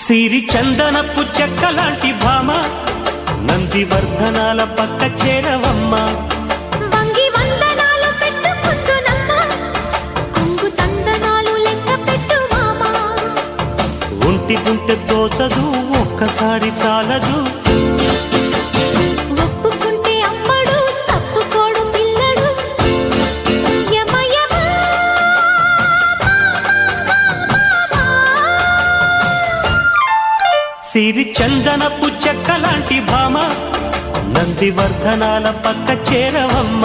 సిరి చందనపు చెక్కలాంటి భామ నందివర్ధనాల పక్క చేరవమ్మ. వంగి వందనాలు పెట్టుకుంటున్నమ్మ, కొంగు తందనాలు లెక్క పెట్టు మామ. ఒంటి గుంటె దోచదు ఒక్కసారి చాలదు, ఒప్పుకుంటే అమ్మడు తప్పుకోడు పిల్లడు. యమ యమ సిరి చందనపు చెక్కలాంటి భామ నందివర్ధనాల పక్క చేరవమ్మ.